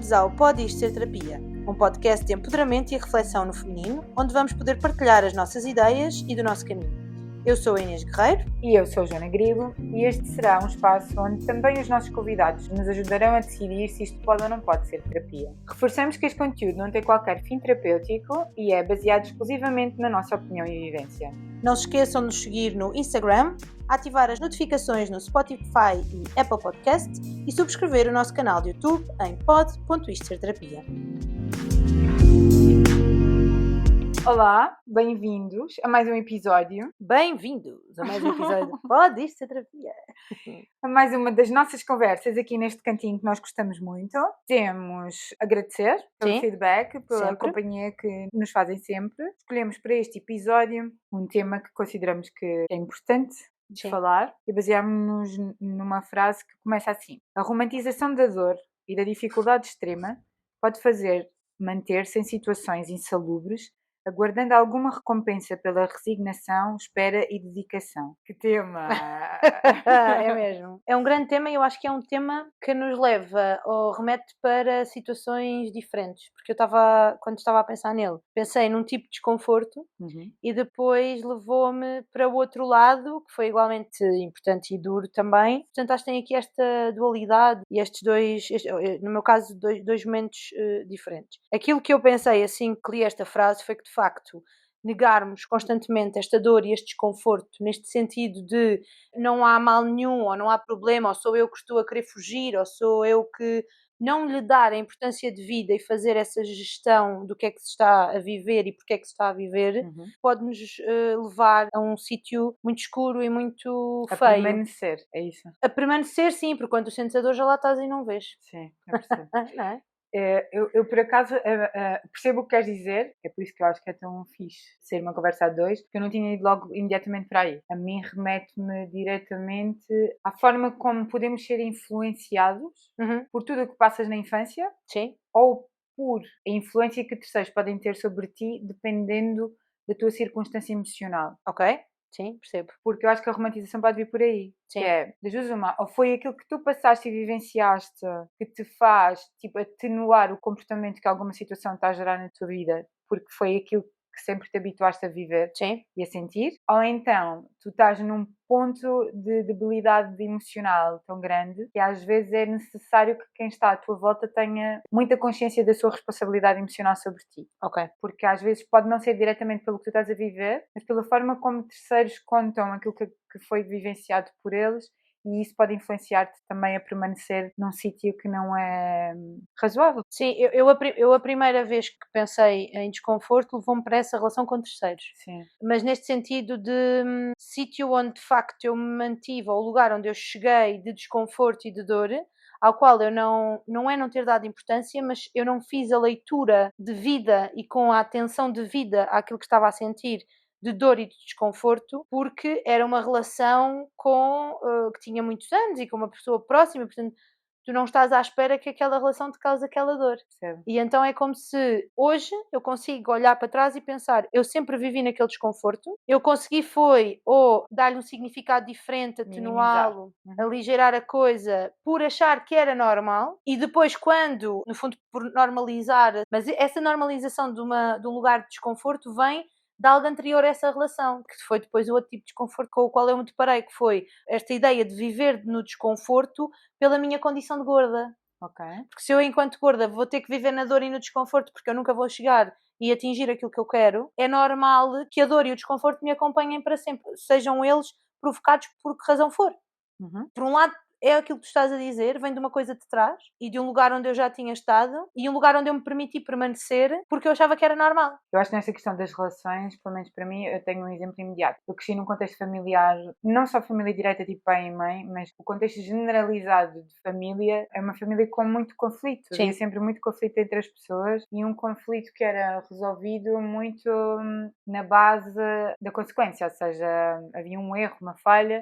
Bem-vindos ao Pode Isto Ser Terapia, um podcast de empoderamento e reflexão no feminino, onde vamos poder partilhar as nossas ideias e do nosso caminho. Eu sou a Inês Guerreiro. E eu sou a Joana Grilo, e este será um espaço onde também os nossos convidados nos ajudarão a decidir se isto pode ou não pode ser terapia. Reforçamos que este conteúdo não tem qualquer fim terapêutico e é baseado exclusivamente na nossa opinião e vivência. Não se esqueçam de nos seguir no Instagram, ativar as notificações no Spotify e Apple Podcast e subscrever o nosso canal de YouTube em pod.istoserterapia. Olá, bem-vindos a mais um episódio. Bem-vindos a mais um episódio do Pode Isto Ser Terapia. A mais uma das nossas conversas aqui neste cantinho que nós gostamos muito. Temos agradecer pelo feedback, pela companhia que nos fazem sempre. Escolhemos para este episódio um tema que consideramos que é importante de falar e baseámos-nos numa frase que começa assim: a romantização da dor e da dificuldade extrema pode fazer manter-se em situações insalubres, aguardando alguma recompensa pela resignação, espera e dedicação. Que tema! É mesmo. É um grande tema e eu acho que é um tema que nos leva ou remete para situações diferentes. Porque quando estava a pensar nele, pensei num tipo de desconforto e depois levou-me para o outro lado, que foi igualmente importante e duro também. Portanto, acho que tem aqui esta dualidade e estes dois, no meu caso, dois momentos diferentes. Aquilo que eu pensei assim que li esta frase foi que, de facto, negarmos constantemente esta dor e este desconforto, neste sentido de não há mal nenhum, ou não há problema, ou sou eu que estou a querer fugir, ou sou eu que não lhe dar a importância de vida e fazer essa gestão do que é que se está a viver e porque é que se está a viver, pode-nos levar a um sítio muito escuro e muito feio. A permanecer, é isso? A permanecer, sim, porque quando tu sentes a dor já lá estás e não vês. Sim, eu percebo. Não é? Eu por acaso percebo o que queres dizer, é por isso que eu acho que é tão fixe ser uma conversa a dois, porque eu não tinha ido logo imediatamente para aí. A mim remete-me diretamente à forma como podemos ser influenciados por tudo o que passas na infância. Sim. Ou por a influência que terceiros podem ter sobre ti, dependendo da tua circunstância emocional. Ok? Sim, percebo. Porque eu acho que a romantização pode vir por aí. Sim. Que é, das duas uma, ou foi aquilo que tu passaste e vivenciaste que te faz, tipo, atenuar o comportamento que alguma situação está a gerar na tua vida, porque foi aquilo que sempre te habituaste a viver. Sim. E a sentir. Ou então, tu estás num ponto de debilidade emocional tão grande que às vezes é necessário que quem está à tua volta tenha muita consciência da sua responsabilidade emocional sobre ti. Ok. Porque às vezes pode não ser diretamente pelo que tu estás a viver, mas pela forma como terceiros contam aquilo que foi vivenciado por eles, e isso pode influenciar-te também a permanecer num sítio que não é razoável. Sim, eu a primeira vez que pensei em desconforto levou-me para essa relação com terceiros. Sim. Mas neste sentido de sítio onde de facto eu me mantive, ou lugar onde eu cheguei de desconforto e de dor, ao qual eu não é não ter dado importância, mas eu não fiz a leitura de vida e com a atenção de vida àquilo que estava a sentir, de dor e de desconforto, porque era uma relação que tinha muitos anos e com uma pessoa próxima, portanto tu não estás à espera que aquela relação te cause aquela dor. Certo. E então é como se hoje eu consigo olhar para trás e pensar, eu sempre vivi naquele desconforto, eu consegui ou dar-lhe um significado diferente, atenuá-lo, aligeirar a coisa por achar que era normal, e depois quando, no fundo por normalizar, mas essa normalização de um lugar de desconforto vem de algo anterior a essa relação, que foi depois o outro tipo de desconforto com o qual eu me deparei, que foi esta ideia de viver no desconforto pela minha condição de gorda. Ok. Porque se eu, enquanto gorda, vou ter que viver na dor e no desconforto porque eu nunca vou chegar e atingir aquilo que eu quero, é normal que a dor e o desconforto me acompanhem para sempre, sejam eles provocados por que razão for. Por um lado, é aquilo que tu estás a dizer, vem de uma coisa de trás e de um lugar onde eu já tinha estado e um lugar onde eu me permiti permanecer porque eu achava que era normal. Eu acho que nessa questão das relações, pelo menos para mim, eu tenho um exemplo imediato. Eu cresci num contexto familiar, não só família direta tipo pai e mãe, mas o contexto generalizado de família é uma família com muito conflito. Havia sempre muito conflito entre as pessoas e um conflito que era resolvido muito na base da consequência, ou seja, havia um erro, uma falha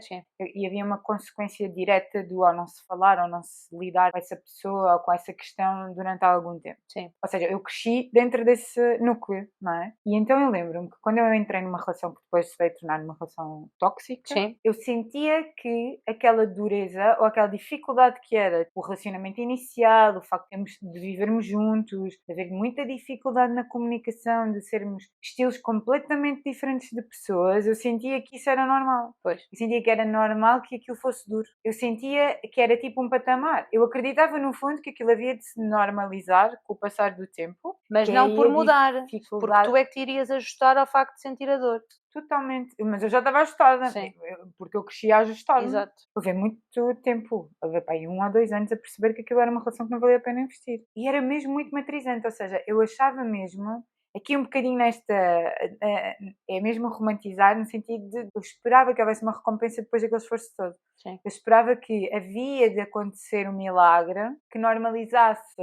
e havia uma consequência direta do ou não se falar ou não se lidar com essa pessoa ou com essa questão durante algum tempo. Sim. Ou seja, eu cresci dentro desse núcleo, não é? E então eu lembro-me que quando eu entrei numa relação que depois se veio tornar numa relação tóxica, Sim. eu sentia que aquela dureza ou aquela dificuldade que era o relacionamento inicial, o facto de vivermos juntos, de haver muita dificuldade na comunicação, de sermos estilos completamente diferentes de pessoas, eu sentia que isso era normal. Pois. Eu sentia que era normal que aquilo fosse duro. Eu sentia que era tipo um patamar. Eu acreditava no fundo que aquilo havia de se normalizar com o passar do tempo. Mas não por mudar, porque tu é que te irias ajustar ao facto de sentir a dor. Totalmente. Mas eu já estava ajustada, Sim. porque eu cresci a ajustar-me. Exato. Levei muito tempo, levei para aí 1 ou 2 anos a perceber que aquilo era uma relação que não valia a pena investir. E era mesmo muito matrizante, ou seja, eu achava mesmo, aqui um bocadinho nesta, é mesmo romantizar, no sentido de eu esperava que houvesse uma recompensa depois daquele esforço todo. Sim. Eu esperava que havia de acontecer um milagre que normalizasse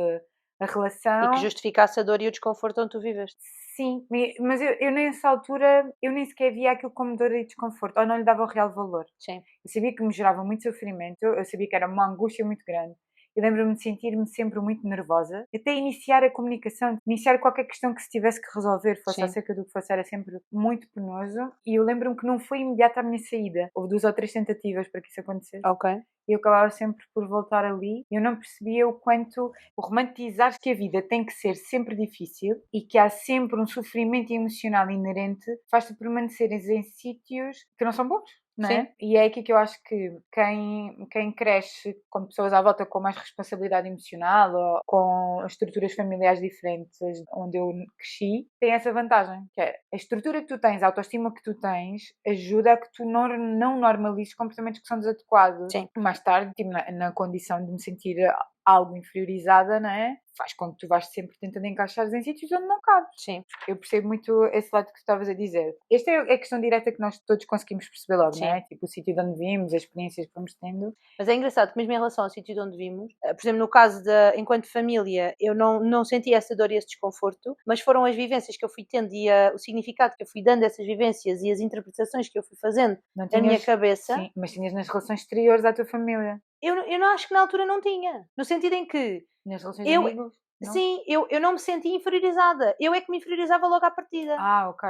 a relação. E que justificasse a dor e o desconforto onde tu viveste. Sim, mas eu nessa altura, eu nem sequer via aquilo como dor e desconforto, ou não lhe dava o real valor. Sim. Eu sabia que me gerava muito sofrimento, eu sabia que era uma angústia muito grande. Eu lembro-me de sentir-me sempre muito nervosa, até iniciar a comunicação, iniciar qualquer questão que se tivesse que resolver, fosse Sim. acerca do que fosse, era sempre muito penoso. E eu lembro-me que não foi imediata a minha saída. Houve 2 ou 3 tentativas para que isso acontecesse. Ok. E eu acabava sempre por voltar ali. Eu não percebia o quanto o romantizar que a vida tem que ser sempre difícil e que há sempre um sofrimento emocional inerente faz-te permaneceres em sítios que não são bons. Não é? Sim. E é aqui que eu acho que quem cresce com pessoas à volta com mais responsabilidade emocional ou com estruturas familiares diferentes onde eu cresci, tem essa vantagem, que é a estrutura que tu tens, a autoestima que tu tens, ajuda a que tu não normalizes comportamentos que são desadequados. Sim. Mais tarde, tipo, na condição de me sentir algo inferiorizada, não é? Faz com que tu vais sempre tentando encaixar em sítios onde não cabes. Sim. Eu percebo muito esse lado que tu estavas a dizer. Esta é a questão direta que nós todos conseguimos perceber logo, Sim. não é? Tipo, o sítio de onde vimos, as experiências que vamos tendo. Mas é engraçado que mesmo em relação ao sítio de onde vimos, por exemplo, no caso enquanto família, eu não senti essa dor e esse desconforto, mas foram as vivências que eu fui tendo e o significado que eu fui dando a essas vivências e as interpretações que eu fui fazendo na minha cabeça. Sim, mas tinhas nas relações exteriores à tua família. Eu não acho que na altura não tinha. No sentido em que Nas relações de amigos? Não? Sim, eu não me senti inferiorizada. Eu é que me inferiorizava logo à partida. Ok.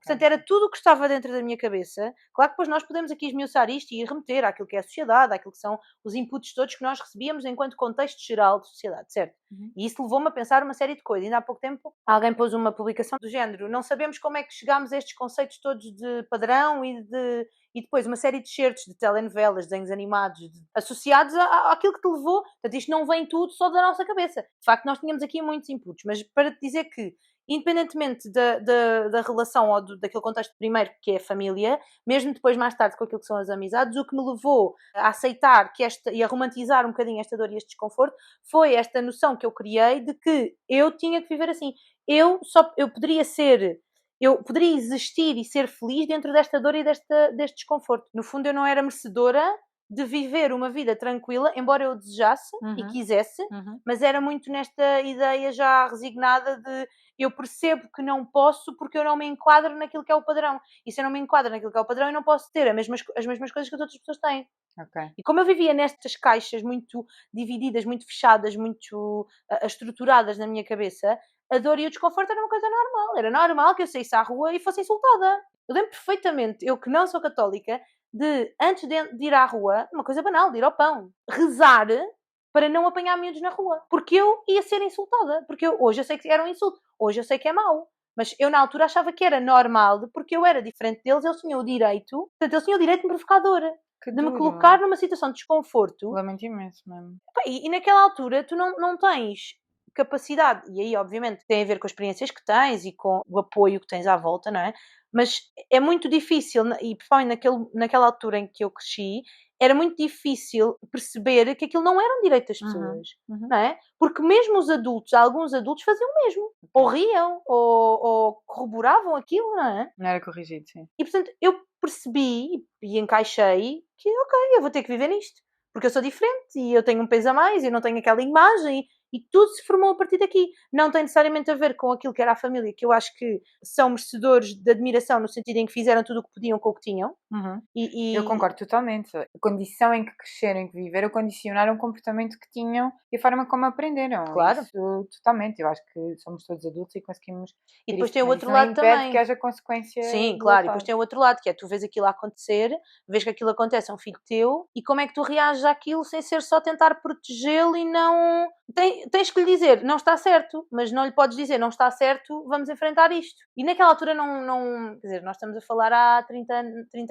Portanto, era tudo o que estava dentro da minha cabeça. Claro que depois nós podemos aqui esmiuçar isto e remeter àquilo que é a sociedade, àquilo que são os inputs todos que nós recebíamos enquanto contexto geral de sociedade, certo? Uhum. E isso levou-me a pensar uma série de coisas. Ainda há pouco tempo alguém pôs uma publicação do género: não sabemos como é que chegámos a estes conceitos todos de padrão e depois uma série de certos de telenovelas, desenhos animados, associados àquilo que te levou. Portanto, isto não vem tudo só da nossa cabeça. De facto, nós tínhamos aqui muitos inputs, mas para te dizer que, independentemente da relação ou daquele contexto primeiro, que é a família, mesmo depois mais tarde com aquilo que são as amizades, o que me levou a aceitar e a romantizar um bocadinho esta dor e este desconforto foi esta noção que eu criei de que eu tinha que viver assim. Eu poderia existir e ser feliz dentro desta dor e deste desconforto. No fundo, eu não era merecedora de viver uma vida tranquila, embora eu desejasse e quisesse, mas era muito nesta ideia já resignada de eu percebo que não posso porque eu não me enquadro naquilo que é o padrão. E se eu não me enquadro naquilo que é o padrão, eu não posso ter as mesmas coisas que as outras pessoas têm. Okay. E como eu vivia nestas caixas muito divididas, muito fechadas, muito estruturadas na minha cabeça, a dor e o desconforto era uma coisa normal. Era normal que eu saísse à rua e fosse insultada. Eu lembro perfeitamente, eu que não sou católica, antes de ir à rua, uma coisa banal, de ir ao pão, rezar para não apanhar miúdos na rua. Porque eu ia ser insultada. Porque hoje eu sei que era um insulto. Hoje eu sei que é mau. Mas eu na altura achava que era normal, porque eu era diferente deles, eles tinham o direito, portanto, eles tinham o direito de me provocar dor. De me colocar numa situação de desconforto. Lamento imenso mesmo. E naquela altura tu não tens capacidade, e aí obviamente tem a ver com as experiências que tens e com o apoio que tens à volta, não é? Mas é muito difícil, e principalmente naquela altura em que eu cresci, era muito difícil perceber que aquilo não era um direito das pessoas, não é? Porque mesmo os adultos, alguns adultos faziam o mesmo, ou riam, ou corroboravam aquilo, não é? Não era corrigido, sim. E portanto eu percebi e encaixei que ok, eu vou ter que viver nisto, porque eu sou diferente e eu tenho um peso a mais, eu não tenho aquela imagem e tudo se formou a partir daqui. Não tem necessariamente a ver com aquilo que era a família, que eu acho que são merecedores de admiração no sentido em que fizeram tudo o que podiam com o que tinham. Eu concordo totalmente. A condição em que cresceram, em que viveram, condicionaram o comportamento que tinham e a forma como aprenderam. Claro. Isso, totalmente. Eu acho que somos todos adultos e conseguimos. E depois isto, tem o mas outro isso não lado impede também. que haja consequência. Sim, claro. E depois tem o outro lado, que é tu vês aquilo acontecer, vês que aquilo acontece a um filho teu e como é que tu reages àquilo sem ser só tentar protegê-lo e não... Tens que lhe dizer, não está certo, mas não lhe podes dizer, não está certo, vamos enfrentar isto. E naquela altura não quer dizer, nós estamos a falar há 30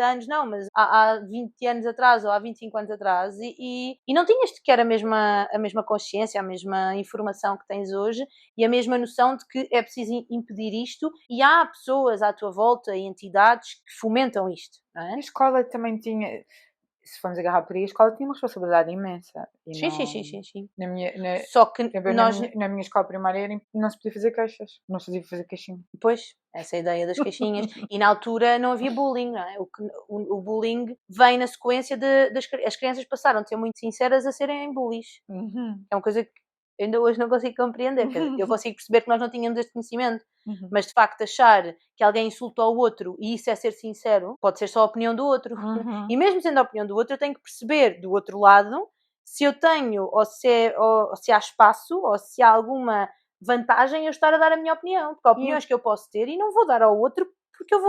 anos, não, mas há 20 anos atrás ou há 25 anos atrás e não tinhas sequer a mesma consciência, a mesma informação que tens hoje e a mesma noção de que é preciso impedir isto e há pessoas à tua volta e entidades que fomentam isto, não é? A escola também tinha, se formos agarrar por aí, a escola tinha uma responsabilidade imensa. E Sim. Na Só que nós... na minha escola primária não se podia fazer queixas. Não se podia fazer queixinho. Pois, essa é a ideia das queixinhas. E na altura não havia bullying, não é? O bullying vem na sequência as crianças passaram de ser muito sinceras a serem bullies. É uma coisa que ainda hoje não consigo compreender. Quer dizer, eu consigo perceber que nós não tínhamos este conhecimento, mas de facto achar que alguém insulta o outro e isso é ser sincero, pode ser só a opinião do outro. E mesmo sendo a opinião do outro, eu tenho que perceber do outro lado se eu tenho, ou se há espaço, ou se há alguma vantagem eu estar a dar a minha opinião. Porque há opiniões que eu posso ter e não vou dar ao outro porque eu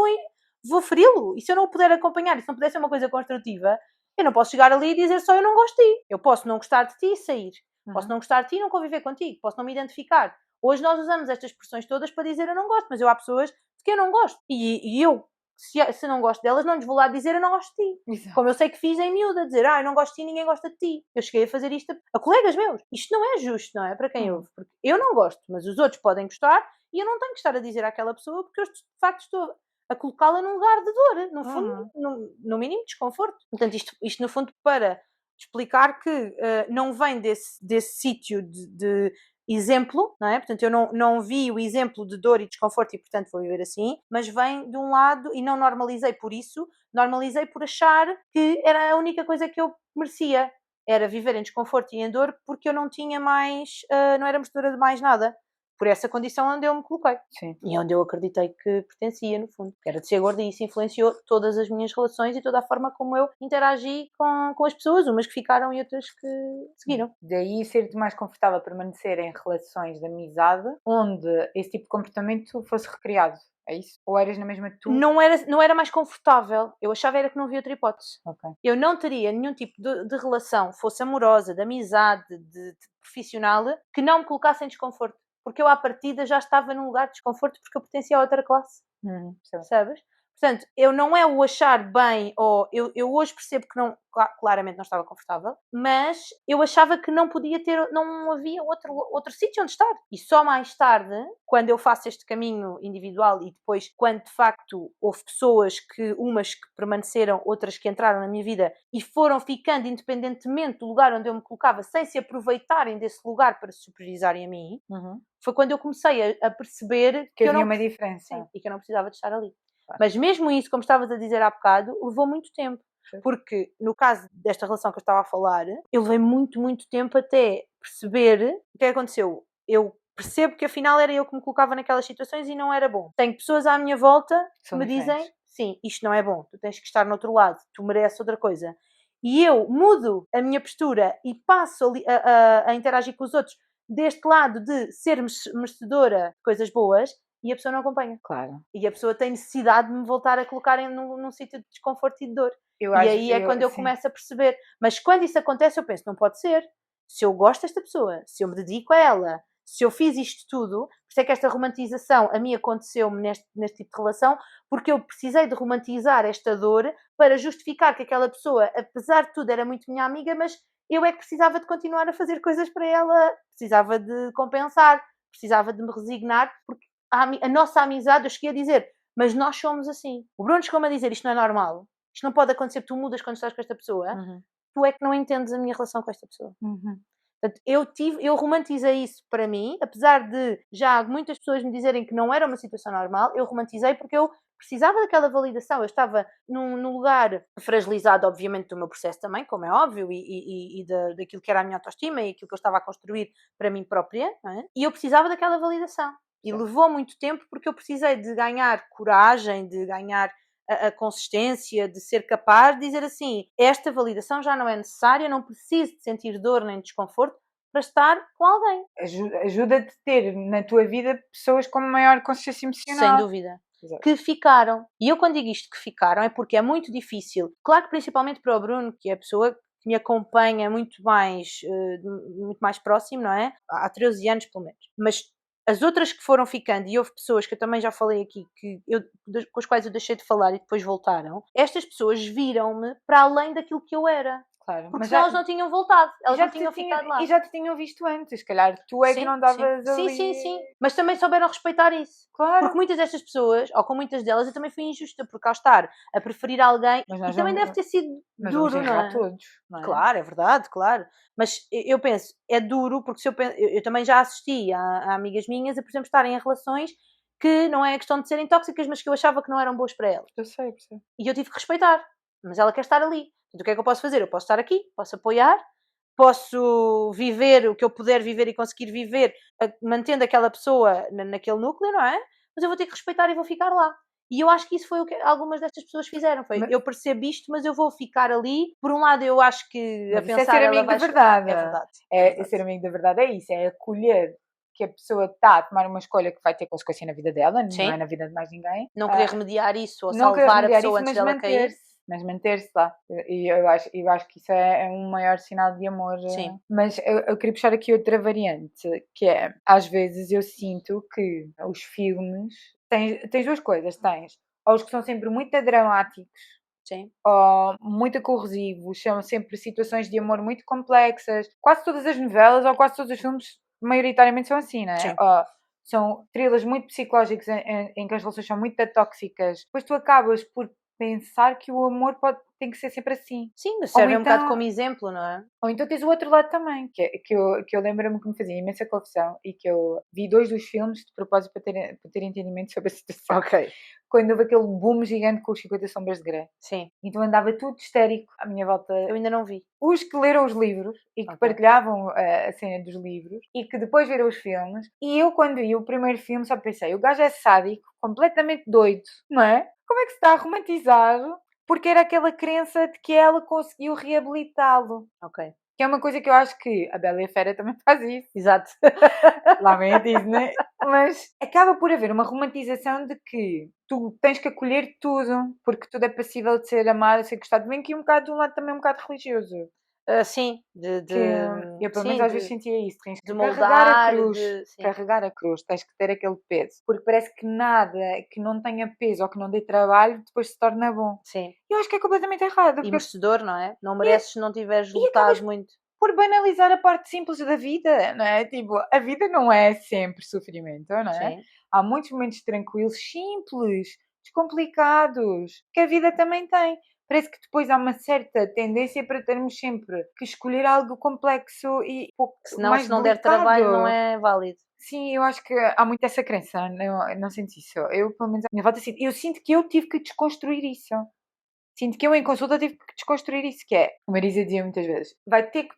vou feri-lo. E se eu não o puder acompanhar, e se não puder ser uma coisa construtiva, eu não posso chegar ali e dizer só eu não gosto de ti. Eu posso não gostar de ti e sair. Posso não gostar de ti e não conviver contigo. Posso não me identificar. Hoje nós usamos estas expressões todas para dizer eu não gosto, mas há pessoas de que eu não gosto. E eu, se não gosto delas, não lhes vou lá dizer eu não gosto de ti. Exato. Como eu sei que fiz em miúda, dizer eu não gosto de ti, ninguém gosta de ti. Eu cheguei a fazer isto a colegas meus. Isto não é justo, não é? Para quem ouve. Porque eu não gosto, mas os outros podem gostar e eu não tenho que estar a dizer àquela pessoa porque eu de facto estou a colocá-la num lugar de dor, no fundo, no mínimo desconforto. Portanto, isto no fundo para explicar que não vem desse sítio de exemplo, não é? Portanto, eu não vi o exemplo de dor e desconforto e, portanto, vou viver assim, mas vem de um lado e não normalizei por isso, normalizei por achar que era a única coisa que eu merecia, era viver em desconforto e em dor porque eu não tinha mais, não era merecedora de mais nada. Por essa condição onde eu me coloquei. Sim. E onde eu acreditei que pertencia, no fundo. Era de ser gorda e isso influenciou todas as minhas relações e toda a forma como eu interagi com as pessoas, umas que ficaram e outras que seguiram. Daí ser-te mais confortável permanecer em relações de amizade onde esse tipo de comportamento fosse recriado. É isso? Ou eras na mesma tu? Não era mais confortável. Eu achava era que não havia outra hipótese. Okay. Eu não teria nenhum tipo de relação, fosse amorosa, de amizade, de profissional, que não me colocasse em desconforto. Porque eu, à partida, já estava num lugar de desconforto porque eu pertencia a outra classe. Sabes? Portanto, eu não é o achar bem, ou eu hoje percebo que não, claramente não estava confortável, mas eu achava que não podia ter, não havia outro sítio onde estar. E só mais tarde, quando eu faço este caminho individual e depois, quando de facto houve pessoas umas que permaneceram, outras que entraram na minha vida e foram ficando independentemente do lugar onde eu me colocava, sem se aproveitarem desse lugar para se superiorizarem a mim, foi quando eu comecei a perceber que havia uma diferença. Sim, e que eu não precisava de estar ali. Mas mesmo isso, como estavas a dizer há bocado, levou muito tempo. Porque no caso desta relação que eu estava a falar, eu levei muito, muito tempo até perceber o que aconteceu. Eu percebo que afinal era eu que me colocava naquelas situações e não era bom. Tenho pessoas à minha volta que me dizem, sim, isto não é bom, tu tens que estar no outro lado, tu mereces outra coisa. E eu mudo a minha postura e passo a interagir com os outros deste lado de ser merecedora de coisas boas, e a pessoa não acompanha. Claro. E a pessoa tem necessidade de me voltar a colocar num sítio de desconforto e de dor. Aí é quando eu começo a perceber. Mas quando isso acontece, eu penso, não pode ser. Se eu gosto desta pessoa, se eu me dedico a ela, se eu fiz isto tudo, por isso é que esta romantização a mim aconteceu-me neste tipo de relação, porque eu precisei de romantizar esta dor para justificar que aquela pessoa, apesar de tudo, era muito minha amiga, mas eu é que precisava de continuar a fazer coisas para ela, precisava de compensar, precisava de me resignar, porque a nossa amizade, eu cheguei a dizer, mas nós somos assim. O Bruno chegou-me a dizer, isto não é normal, isto não pode acontecer, tu mudas quando estás com esta pessoa, tu é que não entendes a minha relação com esta pessoa. Portanto, eu romantizei isso para mim, apesar de já muitas pessoas me dizerem que não era uma situação normal, eu romantizei porque eu precisava daquela validação. Eu estava num lugar fragilizado, obviamente, do meu processo também, como é óbvio, e daquilo que era a minha autoestima e aquilo que eu estava a construir para mim própria, não é? E eu precisava daquela validação. E levou muito tempo porque eu precisei de ganhar coragem, de ganhar a consistência, de ser capaz de dizer assim, esta validação já não é necessária, não preciso de sentir dor nem desconforto para estar com alguém. Ajuda-te a ter na tua vida pessoas com maior consciência emocional. Sem dúvida. Exato. Que ficaram. E eu quando digo isto que ficaram é porque é muito difícil. Claro que principalmente para o Bruno, que é a pessoa que me acompanha muito mais próximo, não é? Há 13 anos pelo menos. Mas as outras que foram ficando, e houve pessoas que eu também já falei aqui, com as quais eu deixei de falar e depois voltaram, estas pessoas viram-me para além daquilo que eu era. Claro, porque senão elas não tinham voltado, elas já tinham ficado lá. E já te tinham visto antes, se calhar tu é que não davas ali... Sim. Mas também souberam respeitar isso. Claro. Porque muitas destas pessoas, ou com muitas delas, eu também fui injusta, porque ao estar a preferir alguém, e também deve ter sido duro, não é? Todos, não é? Claro, é verdade, claro. Mas eu penso, é duro, porque se eu também já assisti a amigas minhas a, por exemplo, estarem em relações que não é a questão de serem tóxicas, mas que eu achava que não eram boas para elas. Eu sei. E eu tive que respeitar, mas ela quer estar ali. Então, o que é que eu posso fazer? Eu posso estar aqui, posso apoiar, posso viver o que eu puder viver e conseguir viver, mantendo aquela pessoa naquele núcleo, não é? Mas eu vou ter que respeitar e vou ficar lá. E eu acho que isso foi o que algumas destas pessoas fizeram. Eu percebo isto, mas eu vou ficar ali. Por um lado, eu acho que a pensar... é ser amigo da verdade. É verdade. É ser amigo da verdade é isso, é acolher que a pessoa está a tomar uma escolha que vai ter consequência na vida dela, não é na vida de mais ninguém. Não querer remediar isso ou salvar a pessoa antes dela cair. Mas manter-se lá. E eu acho que isso é um maior sinal de amor. Sim. Mas eu queria puxar aqui outra variante, que é, às vezes eu sinto que os filmes... Tens duas coisas, tens ou os que são sempre muito dramáticos, sim, ou muito corrosivos, são sempre situações de amor muito complexas. Quase todas as novelas ou quase todos os filmes maioritariamente são assim, não é? Sim. São thrillers muito psicológicos em que as relações são muito tóxicas. Depois tu acabas por pensar que o amor tem que ser sempre assim. Sim, mas serve um bocado como exemplo, não é? Ou então tens o outro lado também, que eu lembro-me que me fazia imensa confusão e que eu vi 2 dos filmes de propósito para ter entendimento sobre a situação. Ok. Quando houve aquele boom gigante com os 50 Sombras de Grey. Sim. Então andava tudo histérico à minha volta. Eu ainda não vi. Os que leram os livros e que partilhavam a cena dos livros e que depois viram os filmes. E eu, quando vi o primeiro filme, só pensei, o gajo é sádico, completamente doido, não é? Como é que se está a romantizar? Porque era aquela crença de que ela conseguiu reabilitá-lo. Ok. Que é uma coisa que eu acho que a Bela e a Fera também faz isso. Exato. Lá vem a Disney. Mas acaba por haver uma romantização de que tu tens que acolher tudo, porque tudo é passível de ser amado, de ser gostado. Vem aqui um bocado de um lado também um bocado religioso. Sim. Eu pelo menos às vezes sentia isso. Tens que carregar a cruz. Tens que ter aquele peso. Porque parece que nada que não tenha peso ou que não dê trabalho depois se torna bom. Sim. Eu acho que é completamente errado. E merecedor, não é? Não mereces se não tiveres lutado muito. Por banalizar a parte simples da vida, não é? Tipo, a vida não é sempre sofrimento, não é? Sim. Há muitos momentos tranquilos, simples, descomplicados, que a vida também tem. Parece que depois há uma certa tendência para termos sempre que escolher algo complexo e pouco senão, mais se não der trabalho, não é válido. Sim, eu acho que há muito essa crença, não sinto isso. Eu, pelo menos, a minha volta sinto. Eu sinto que eu tive que desconstruir isso. Sinto que eu, em consulta, tive que desconstruir isso, que é, a Marisa dizia muitas vezes, vai ter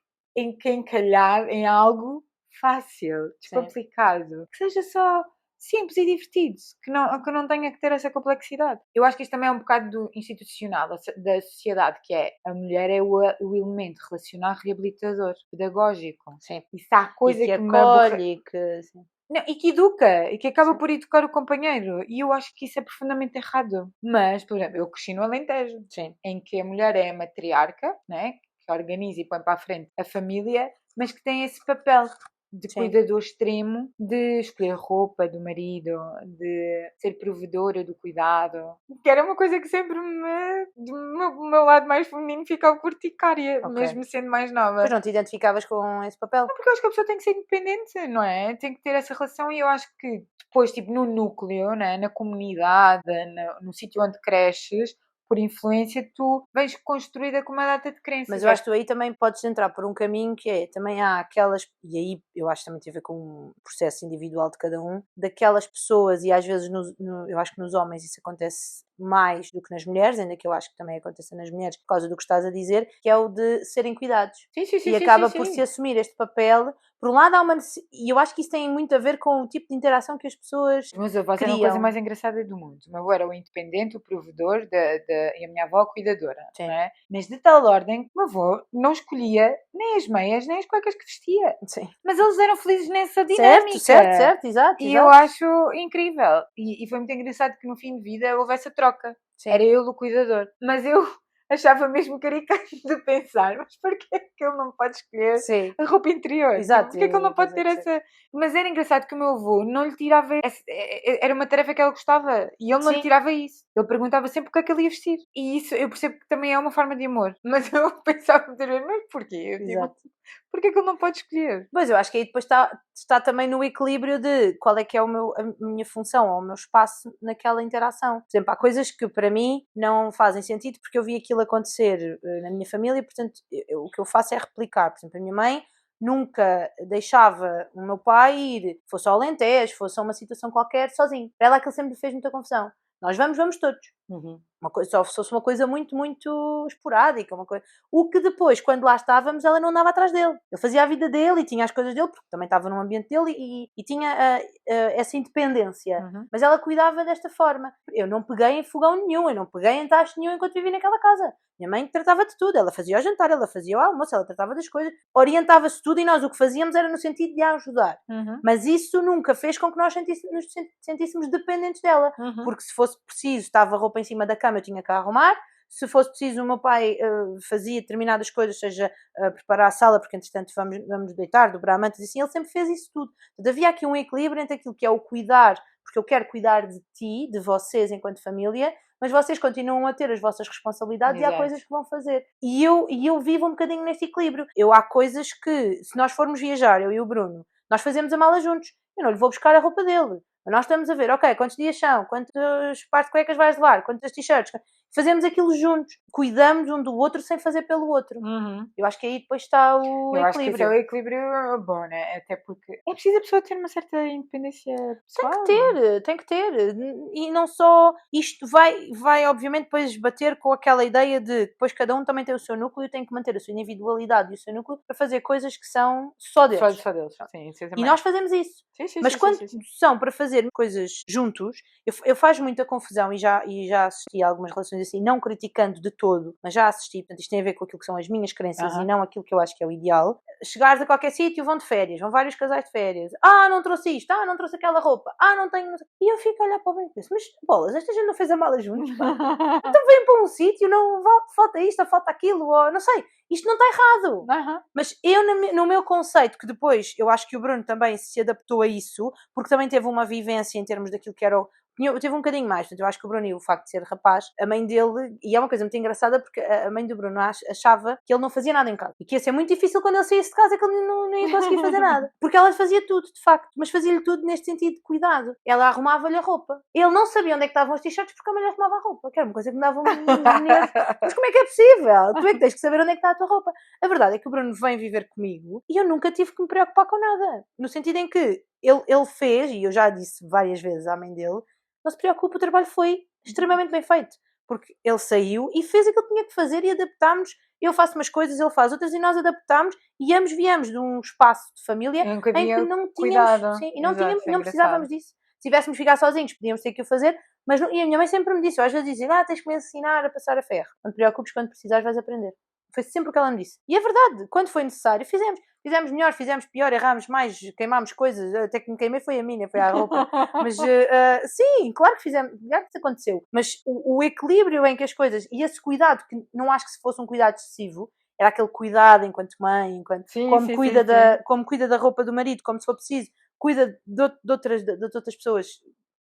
que encalhar em algo fácil, descomplicado, que seja só simples e divertido, que não tenha que ter essa complexidade. Eu acho que isto também é um bocado do institucional, da sociedade, que é, a mulher é o elemento relacional reabilitador, pedagógico. Sim. Isso há coisa e que me acolhe e que... Sim. Não, e que educa, e que acaba por educar o companheiro. E eu acho que isso é profundamente errado. Mas, por exemplo, eu cresci no Alentejo, em que a mulher é a matriarca, né? Que organiza e põe para a frente a família, mas que tem esse papel de cuidador extremo, de escolher roupa do marido, de ser provedora do cuidado. Que era uma coisa que sempre do meu lado mais feminino ficava urticária, mesmo sendo mais nova. Mas não te identificavas com esse papel? Não, porque eu acho que a pessoa tem que ser independente, não é? Tem que ter essa relação e eu acho que depois, tipo, no núcleo, né? Na comunidade, no sítio onde cresces, por influência, tu vens construída com uma data de crenças. Mas eu acho que tu aí também podes entrar por um caminho que é, também há aquelas, e aí eu acho que também tem a ver com um processo individual de cada um, daquelas pessoas, e às vezes eu acho que nos homens isso acontece mais do que nas mulheres, ainda que eu acho que também acontece nas mulheres por causa do que estás a dizer, que é o de serem cuidados. Sim, acaba por se assumir este papel. Por um lado há uma e eu acho que isso tem muito a ver com o tipo de interação que as pessoas Mas a avó era a coisa mais engraçada do mundo. O meu avô era o independente, o provedor, e a minha avó a cuidadora. Não é? Mas de tal ordem que o meu avô não escolhia nem as meias, nem as cuecas que vestia. Sim. Mas eles eram felizes nessa dinâmica. Certo, exato. E eu acho incrível. E foi muito engraçado que no fim de vida houve essa troca. Sim. Era ele o cuidador. Mas eu achava mesmo caricato de pensar, mas porquê é que ele não pode escolher a roupa interior? Exato. Porquê é que ele não pode ter essa... Mas era engraçado que o meu avô não lhe tirava... Era uma tarefa que ela gostava e ele não lhe tirava isso. Ele perguntava sempre o que é que ele ia vestir. E isso eu percebo que também é uma forma de amor. Mas eu pensava muitas vezes, mas porquê? Eu digo, porquê é que ele não pode escolher? Pois, eu acho que aí depois está também no equilíbrio de qual é que é a minha função ou o meu espaço naquela interação. Por exemplo, há coisas que para mim não fazem sentido porque eu vi aquilo acontecer na minha família, portanto, o que eu faço é replicar. Por exemplo, a minha mãe nunca deixava o meu pai ir, fosse ao Alentejo, fosse a uma situação qualquer, sozinho. Para ela aquilo sempre lhe fez muita confusão. Nós vamos todos. Uma coisa, só se fosse uma coisa muito, muito esporádica. O que depois, quando lá estávamos, ela não andava atrás dele. Ele fazia a vida dele e tinha as coisas dele, porque também estava num ambiente dele e tinha essa independência. Mas ela cuidava desta forma. Eu não peguei em fogão nenhum, eu não peguei em tacho nenhum enquanto vivi naquela casa. Minha mãe tratava de tudo. Ela fazia o jantar, ela fazia o almoço, ela tratava das coisas. Orientava-se tudo e nós o que fazíamos era no sentido de a ajudar. Mas isso nunca fez com que nós nos sentíssemos dependentes dela. Porque se fosse preciso, estava a roupa em cima da cama, eu tinha que arrumar. Se fosse preciso, o meu pai fazia determinadas coisas, seja preparar a sala, porque entretanto vamos deitar, dobrar mantas e assim, ele sempre fez isso tudo. Portanto, havia aqui um equilíbrio entre aquilo que é o cuidar, porque eu quero cuidar de ti, de vocês enquanto família, mas vocês continuam a ter as vossas responsabilidades. Exato. E há coisas que vão fazer. E eu vivo um bocadinho neste equilíbrio. Há coisas que, se nós formos viajar, eu e o Bruno, nós fazemos a mala juntos. Eu não lhe vou buscar a roupa dele. Nós estamos a ver, ok, quantos dias são, quantos pares de cuecas vais levar, quantas t-shirts, fazemos aquilo juntos, cuidamos um do outro sem fazer pelo outro. Eu acho que aí depois está o equilíbrio. Eu acho que esse é o equilíbrio bom, né? Até porque é preciso a pessoa ter uma certa independência pessoal. Tem que ter. E não só, isto vai obviamente depois bater com aquela ideia de depois cada um também tem o seu núcleo e tem que manter a sua individualidade e o seu núcleo para fazer coisas que são só deles. Só deles, sim. E nós fazemos isso. Mas quando são para fazer coisas juntos, eu faz muita confusão e já assisti a algumas relações assim, não criticando de todo, mas já assisti, portanto isto tem a ver com aquilo que são as minhas crenças e não aquilo que eu acho que é o ideal. Chegares a qualquer sítio, vão de férias, vão vários casais de férias, não trouxe isto, não trouxe aquela roupa, não tenho... E eu fico a olhar para o bem e penso, mas bolas, esta gente não fez a mala juntos, pá. Então vêm para um sítio, não falta isto, falta aquilo, ou não sei, isto não está errado. Mas eu, no meu conceito, que depois eu acho que o Bruno também se adaptou a isso, porque também teve uma vivência em termos daquilo que era teve um bocadinho mais, portanto eu acho que o Bruno, e o facto de ser rapaz, a mãe dele, e é uma coisa muito engraçada porque a mãe do Bruno achava que ele não fazia nada em casa e que ia ser muito difícil quando ele saísse de casa, que ele não ia conseguir fazer nada, porque ela fazia tudo, de facto, mas fazia-lhe tudo neste sentido de cuidado. Ela arrumava-lhe a roupa, ele não sabia onde é que estavam os t-shirts porque a mulher arrumava a roupa, que era uma coisa que me dava um nervo. Mas como é que é possível? Tu é que tens que saber onde é que está a tua roupa. A verdade é que o Bruno vem viver comigo e eu nunca tive que me preocupar com nada, no sentido em que ele fez, e eu já disse várias vezes à mãe dele, não se preocupe, o trabalho foi extremamente bem feito, porque ele saiu e fez aquilo que tinha que fazer e adaptámos. Eu faço umas coisas, ele faz outras e nós adaptámos e ambos viemos de um espaço de família em que não tínhamos, e não precisávamos disso. Se tivéssemos ficar sozinhos, podíamos ter que o fazer, mas e a minha mãe sempre me disse, eu às vezes dizia, tens que me ensinar a passar a ferro, não te preocupes, quando precisares vais aprender. Foi sempre o que ela me disse. E é verdade, quando foi necessário, fizemos melhor, fizemos pior, errámos mais, queimámos coisas, até que me queimei foi a minha, foi a roupa. Mas sim, claro que fizemos, claro que isso aconteceu. Mas o equilíbrio em que as coisas, e esse cuidado, que não acho que se fosse um cuidado excessivo, era aquele cuidado enquanto mãe, como cuida da roupa do marido, como se for preciso, cuida de outras pessoas,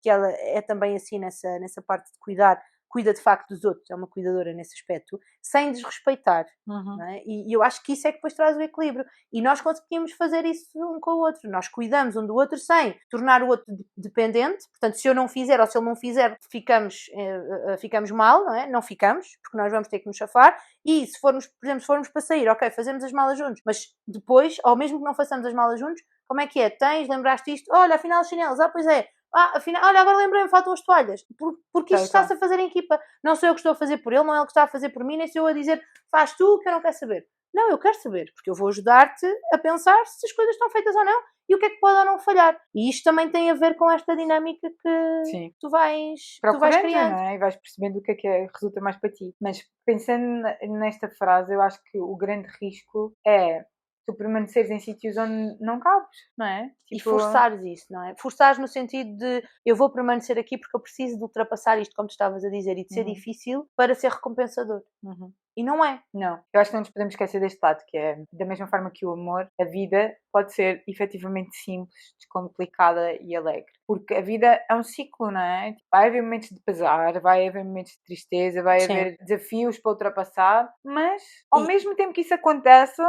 que ela é também assim nessa parte de cuidar cuida de facto dos outros, é uma cuidadora nesse aspecto, sem desrespeitar. Não é? E eu acho que isso é que depois traz o equilíbrio. E nós conseguimos fazer isso um com o outro. Nós cuidamos um do outro sem tornar o outro dependente. Portanto, se eu não fizer ou se ele não fizer, ficamos mal, não é? Não ficamos, porque nós vamos ter que nos chafar. E se formos, por exemplo, se formos para sair, ok, fazemos as malas juntos, mas depois, ou mesmo que não façamos as malas juntos, como é que é? Lembraste isto? Olha, afinal os chinelos, pois é. Afinal, olha, agora lembrei-me, faltam as toalhas. Porque isto está-se a fazer em equipa. Não sou eu que estou a fazer por ele, não é ele que está a fazer por mim, nem sou eu a dizer, faz tu, que eu não quero saber. Não, eu quero saber, porque eu vou ajudar-te a pensar se as coisas estão feitas ou não e o que é que pode ou não falhar. E isto também tem a ver com esta dinâmica que tu vais criando. Não é? E vais percebendo o que é resulta mais para ti. Mas pensando nesta frase, eu acho que o grande risco é tu permaneceres em sítios onde não cabes, não é? E forçares isso, não é? Forçares no sentido de eu vou permanecer aqui porque eu preciso de ultrapassar isto, como tu estavas a dizer, e de ser difícil para ser recompensador. E não é. Não. Eu acho que não nos podemos esquecer deste lado, que é, da mesma forma que o amor, a vida pode ser efetivamente simples, descomplicada e alegre. Porque a vida é um ciclo, não é? Vai haver momentos de pesar, vai haver momentos de tristeza, vai haver desafios para ultrapassar, mas ao mesmo tempo que isso acontece,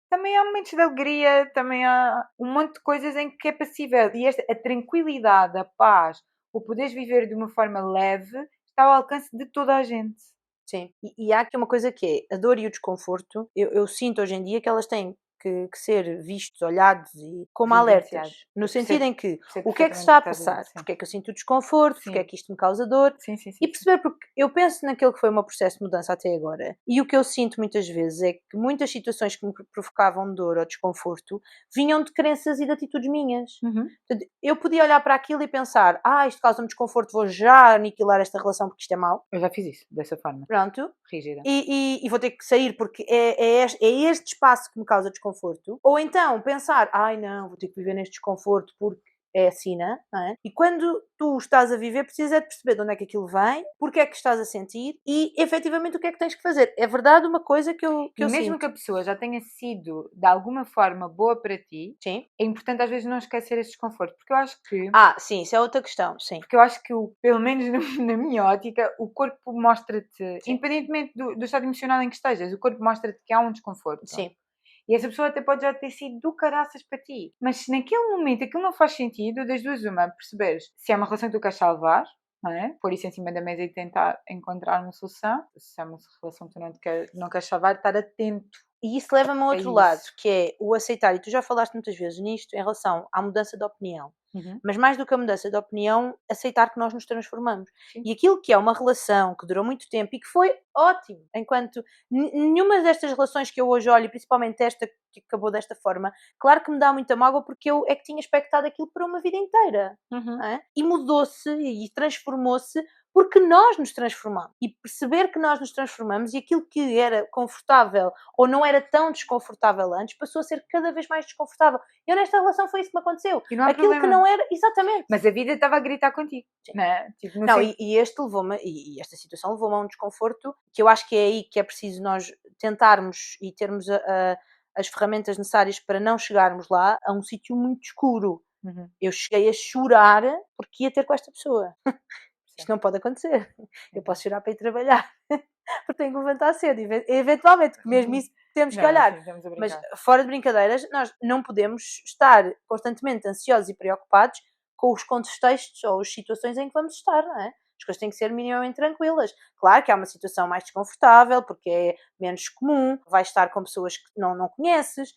também há momentos de alegria, também há um monte de coisas em que é passível. E a tranquilidade, a paz, o poderes viver de uma forma leve, está ao alcance de toda a gente. Sim, e há aqui uma coisa que é a dor e o desconforto. Eu sinto hoje em dia que elas têm que ser vistos, olhados e como alertas, no sentido em que o que é que se está a passar, porque é que eu sinto o desconforto, porque é que isto me causa dor, e perceber, porque eu penso naquilo que foi o meu processo de mudança até agora, e o que eu sinto muitas vezes é que muitas situações que me provocavam dor ou desconforto vinham de crenças e de atitudes minhas. Portanto, eu podia olhar para aquilo e pensar, isto causa-me desconforto, vou já aniquilar esta relação porque isto é mau. Eu já fiz isso, dessa forma. Pronto. Rígida. E vou ter que sair porque é este espaço que me causa desconforto. Ou então pensar, não, vou ter que viver neste desconforto porque é assim, não é? E quando tu estás a viver, precisas de perceber de onde é que aquilo vem, porque é que estás a sentir e, efetivamente, o que é que tens que fazer. É verdade uma coisa que eu mesmo sinto. Que a pessoa já tenha sido, de alguma forma, boa para ti, é importante às vezes não esquecer esse desconforto, porque eu acho que... sim, isso é outra questão, sim. Porque eu acho que, pelo menos na minha ótica, o corpo mostra-te, independentemente do estado emocional em que estejas, o corpo mostra-te que há um desconforto. Sim. E essa pessoa até pode já ter sido do caraças para ti. Mas se naquele momento aquilo não faz sentido, das duas uma, perceberes se é uma relação que tu queres salvar, não é? Pôr isso em cima da mesa e tentar encontrar uma solução. Se é uma relação que tu não queres salvar, estar atento. E isso leva-me a outro lado, que é o aceitar, e tu já falaste muitas vezes nisto, em relação à mudança de opinião. Mas mais do que a mudança de opinião, aceitar que nós nos transformamos. E aquilo que é uma relação que durou muito tempo e que foi ótimo, enquanto nenhuma destas relações que eu hoje olho, principalmente esta que acabou desta forma, claro que me dá muita mágoa porque eu é que tinha expectado aquilo para uma vida inteira. E mudou-se e transformou-se porque nós nos transformamos. E perceber que nós nos transformamos e aquilo que era confortável ou não era tão desconfortável antes, passou a ser cada vez mais desconfortável. E nesta relação foi isso que me aconteceu. E não há aquilo problema. Que não era, exatamente. Mas a vida estava a gritar contigo. Não é? Tipo, e este levou-me, e esta situação levou-me a um desconforto que eu acho que é aí que é preciso nós tentarmos e termos as ferramentas necessárias para não chegarmos lá a um sítio muito escuro. Eu cheguei a chorar porque ia ter com esta pessoa. Isto não pode acontecer. Eu posso chorar para ir trabalhar. Porque tenho que levantar cedo. Eventualmente, mesmo isso temos que olhar. Mas fora de brincadeiras, nós não podemos estar constantemente ansiosos e preocupados com os contextos ou as situações em que vamos estar, não é? As coisas têm que ser minimamente tranquilas. Claro que há uma situação mais desconfortável, porque é menos comum, vais estar com pessoas que não conheces,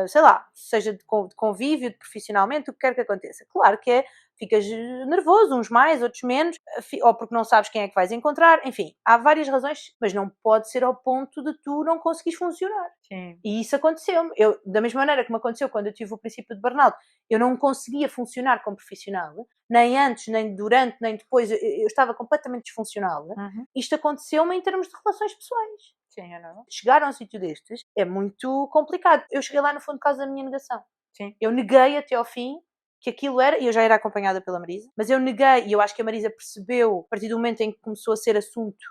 sei lá, seja de convívio, de profissionalmente, o que quer que aconteça. Claro que ficas nervoso, uns mais, outros menos, ou porque não sabes quem é que vais encontrar, enfim, há várias razões, mas não pode ser ao ponto de tu não conseguires funcionar. Sim. E isso aconteceu-me. Da mesma maneira que me aconteceu quando eu tive o princípio de burnout, eu não conseguia funcionar como profissional, nem antes, nem durante, nem depois, eu estava completamente disfuncional. Isto aconteceu-me em termos de relações pessoais. Sim, é normal. Chegar a um sítio destes é muito complicado. Eu cheguei lá no fundo por causa da minha negação. Sim. Eu neguei até ao fim que aquilo era, e eu já era acompanhada pela Marisa, mas eu neguei, e eu acho que a Marisa percebeu, a partir do momento em que começou a ser assunto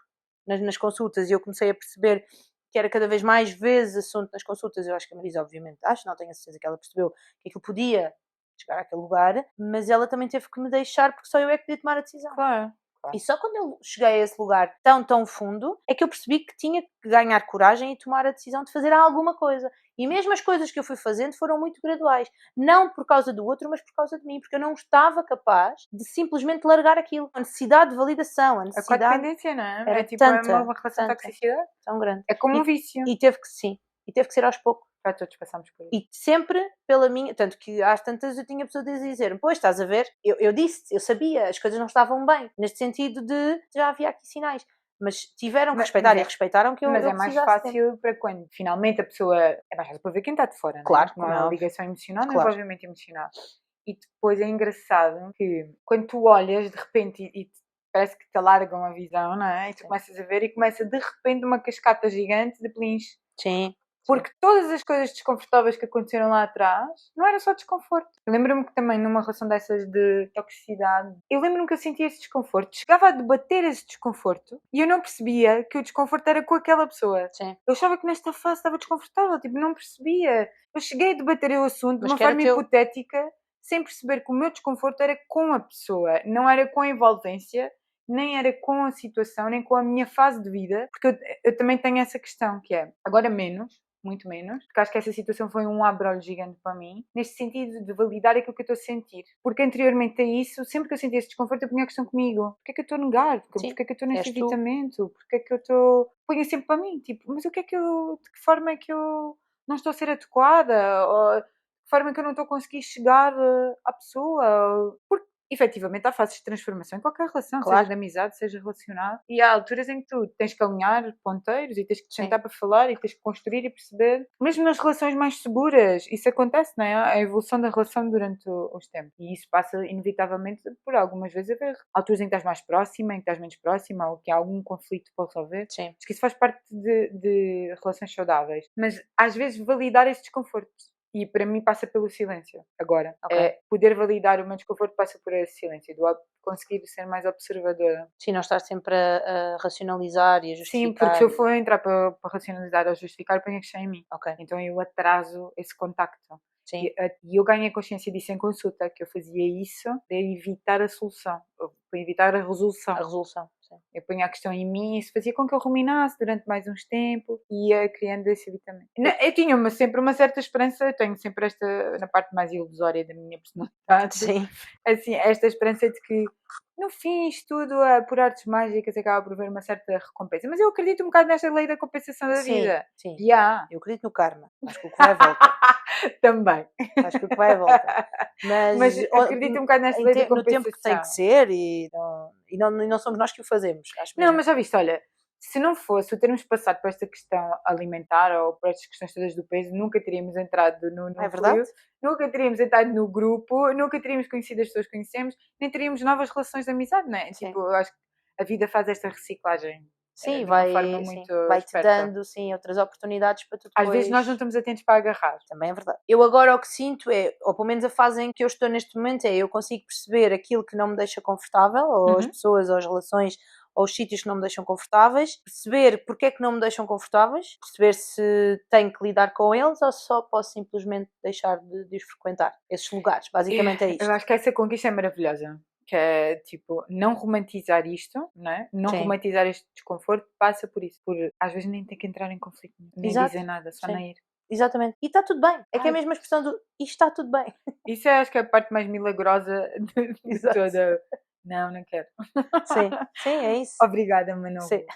nas consultas, e eu comecei a perceber que era cada vez mais vezes assunto nas consultas, eu acho que a Marisa, obviamente, não tenho a certeza que ela percebeu que aquilo podia chegar àquele lugar, mas ela também teve que me deixar, porque só eu é que podia tomar a decisão. Claro. Claro. E só quando eu cheguei a esse lugar tão fundo é que eu percebi que tinha que ganhar coragem e tomar a decisão de fazer alguma coisa. E mesmo as coisas que eu fui fazendo foram muito graduais. Não por causa do outro, mas por causa de mim. Porque eu não estava capaz de simplesmente largar aquilo. A necessidade de validação, a A necessidade... codependência, não é? Era É tipo tanta, uma relação de toxicidade. tão grande. É como um vício. E teve que, sim. E teve que ser aos poucos. Já todos passamos por isso. E sempre pela minha... Tanto que às tantas eu tinha pessoas a dizer, pois, estás a ver? Eu disse, eu sabia, as coisas não estavam bem. Neste sentido de, já havia aqui sinais. Mas tiveram que respeitar e respeitaram que eu Mas é mais fácil para quando finalmente a pessoa... É mais fácil para ver quem está de fora, não é? Claro. Não há ligação emocional, não é Claro. envolvimento emocional. E depois é engraçado que quando tu olhas de repente e parece que te alargam a visão, não é? E tu começas a ver e começa de repente uma cascata gigante de pelins. Sim. Porque todas as coisas desconfortáveis que aconteceram lá atrás não era só desconforto. Eu lembro-me que também numa relação dessas de toxicidade, eu lembro-me que eu sentia esse desconforto. Chegava a debater esse desconforto e eu não percebia que o desconforto era com aquela pessoa. Sim. Eu achava que nesta fase estava desconfortável, tipo, não percebia. Eu cheguei a debater o assunto de Mas uma que era forma teu. hipotética, sem perceber que o meu desconforto era com a pessoa, não era com a envolvência, nem era com a situação, nem com a minha fase de vida, porque eu também tenho essa questão, que é, agora menos, muito menos, porque acho que essa situação foi um abre-olho gigante para mim, neste sentido de validar aquilo que eu estou a sentir. Porque anteriormente a isso, sempre que eu sentia esse desconforto, eu punha a questão comigo. Porquê é que eu estou a negar? Porquê é que eu estou nesse evitamento? Porquê é que eu estou... Punha sempre para mim, tipo, mas o que é que eu... De que forma é que eu não estou a ser adequada? Ou de que forma é que eu não estou a conseguir chegar à pessoa? Porque efetivamente há fases de transformação em qualquer relação, Claro. seja de amizade, seja relacionado, e há alturas em que tu tens que alinhar ponteiros e tens que te sentar para falar e tens que construir e perceber, mesmo nas relações mais seguras, isso acontece, não é? A evolução da relação durante os tempos, e isso passa inevitavelmente por algumas vezes haver alturas em que estás mais próxima, em que estás menos próxima, ou que há algum conflito para resolver. Sim. Acho que isso faz parte de relações saudáveis, mas às vezes validar esse desconforto. E para mim passa pelo silêncio, agora. Ok. É poder validar o meu desconforto passa por esse silêncio, do conseguir ser mais observadora. Sim, não estar sempre a racionalizar e a justificar. Sim, porque se eu for entrar para racionalizar ou justificar, eu ponho a questão em mim. Ok. Então eu atraso esse contacto. Sim. E eu ganhei consciência disso em consulta, que eu fazia isso para evitar a solução, para evitar a resolução. A resolução, sim. Eu punha a questão em mim e isso fazia com que eu ruminasse durante mais uns tempos e ia criando esse evitamento. Eu tinha sempre uma certa esperança, eu tenho sempre esta, na parte mais ilusória da minha personalidade, Sim. assim, esta esperança de que no fim isto tudo, por artes mágicas, acaba por haver uma certa recompensa. Mas eu acredito um bocado nesta lei da compensação da vida. Sim. Yeah. Eu acredito no karma. Acho que o que vai à volta. Também. Acho que o que vai à volta. Mas acredito um bocado nesta lei da compensação. No tempo que tem que ser e não somos nós que o fazemos. Acho não, mas já viste, olha, se não fosse o termos passado por esta questão alimentar ou por estas questões todas do peso, nunca teríamos entrado no é verdade? Nunca teríamos entrado no grupo, nunca teríamos conhecido as pessoas que conhecemos, nem teríamos novas relações de amizade, não é? Sim. Tipo, eu acho que a vida faz esta reciclagem. Sim, vai-te dando sim, outras oportunidades para tu depois... Às vezes nós não estamos atentos para agarrar. Também é verdade. Eu agora o que sinto é, ou pelo menos a fase em que eu estou neste momento é, eu consigo perceber aquilo que não me deixa confortável, ou as pessoas, ou as relações, ou os sítios que não me deixam confortáveis, perceber porque é que não me deixam confortáveis, perceber se tenho que lidar com eles ou só posso simplesmente deixar de os frequentar, esses lugares, basicamente é isto. Eu acho que essa conquista é maravilhosa. Que é, tipo, não romantizar isto, não é? Não romantizar este desconforto, passa por isso. Por, às vezes nem ter que entrar em conflito, nem dizer nada, só nem ir. Exatamente. E está tudo bem. É que é a mesma expressão do isto está tudo bem. Isso eu acho que é a parte mais milagrosa de toda. Não quero. Sim, é isso. Obrigada, mas não. Sim.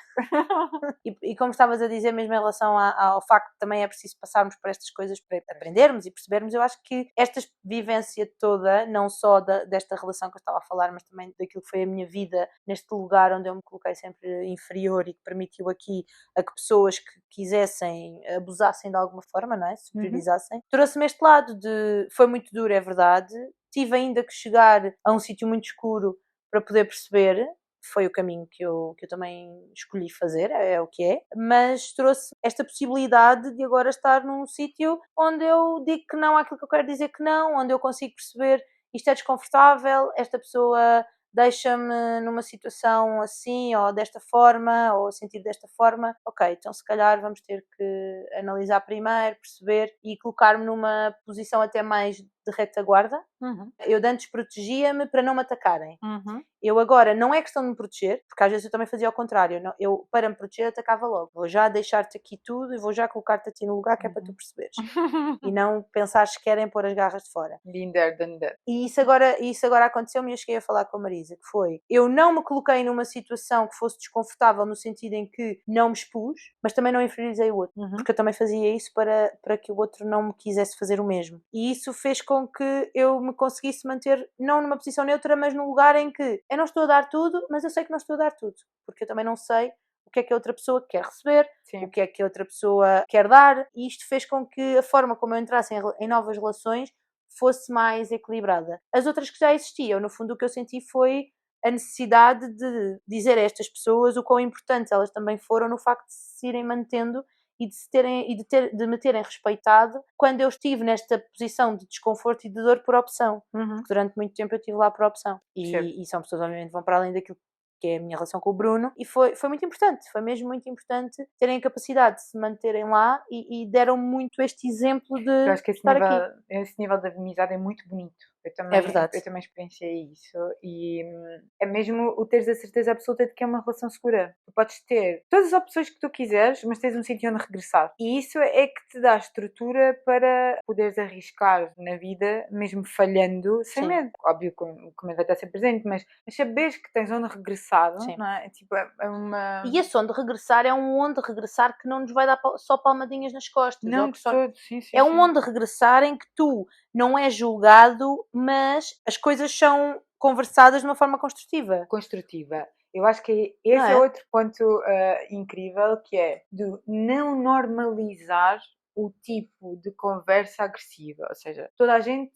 E como estavas a dizer, mesmo em relação ao facto que também é preciso passarmos por estas coisas para aprendermos e percebermos, eu acho que esta vivência toda, não só desta relação que eu estava a falar, mas também daquilo que foi a minha vida neste lugar onde eu me coloquei sempre inferior e que permitiu aqui a que pessoas que quisessem abusassem de alguma forma, não é? Superiorizassem. Trouxe-me este lado de... Foi muito duro, é verdade. Tive ainda que chegar a um sítio muito escuro para poder perceber, foi o caminho que eu também escolhi fazer, é o que é, mas trouxe esta possibilidade de agora estar num sítio onde eu digo que não àquilo que eu quero dizer que não, onde eu consigo perceber isto é desconfortável, esta pessoa deixa-me numa situação assim, ou desta forma, ou sentir desta forma, ok, então se calhar vamos ter que analisar primeiro, perceber e colocar-me numa posição até mais de retaguarda. Eu de antes protegia-me para não me atacarem. Eu agora, não é questão de me proteger, porque às vezes eu também fazia ao contrário. Eu, para me proteger, atacava logo. Vou já deixar-te aqui tudo e vou já colocar-te a ti no lugar que é para tu perceberes. E não pensar se querem pôr as garras de fora. Been there, done that. E isso agora aconteceu-me e eu cheguei a falar com a Marisa, que foi, eu não me coloquei numa situação que fosse desconfortável no sentido em que não me expus, mas também não inferiorizei o outro, porque eu também fazia isso para que o outro não me quisesse fazer o mesmo. E isso fez com que eu me conseguisse manter, não numa posição neutra, mas num lugar em que eu não estou a dar tudo, mas eu sei que não estou a dar tudo, porque eu também não sei o que é que a outra pessoa quer receber, o que é que a outra pessoa quer dar, e isto fez com que a forma como eu entrasse em novas relações fosse mais equilibrada. As outras que já existiam, no fundo o que eu senti foi a necessidade de dizer a estas pessoas o quão importantes elas também foram no facto de se irem mantendo e de me terem respeitado quando eu estive nesta posição de desconforto e de dor por opção. Porque durante muito tempo eu estive lá por opção. E são pessoas, obviamente, que vão para além daquilo que é a minha relação com o Bruno, e foi muito importante, foi mesmo muito importante terem a capacidade de se manterem lá e deram muito este exemplo de eu acho que estar aqui. Esse nível de amizade é muito bonito. É verdade. Eu também experienciei isso e é mesmo o teres a certeza absoluta de que é uma relação segura. Tu podes ter todas as opções que tu quiseres, mas tens um sítio onde regressar. E isso é que te dá estrutura para poderes arriscar na vida, mesmo falhando, sem medo. Óbvio que o medo vai estar sempre presente, mas saberes que tens onde regressar, não é? Tipo, é uma... E esse onde regressar é um onde regressar que não nos vai dar só palmadinhas nas costas. Não, de todo, sim. É um onde regressar em que tu não és julgado, mas as coisas são conversadas de uma forma construtiva. Eu acho que esse é outro ponto incrível, que é de não normalizar o tipo de conversa agressiva. Ou seja, toda a gente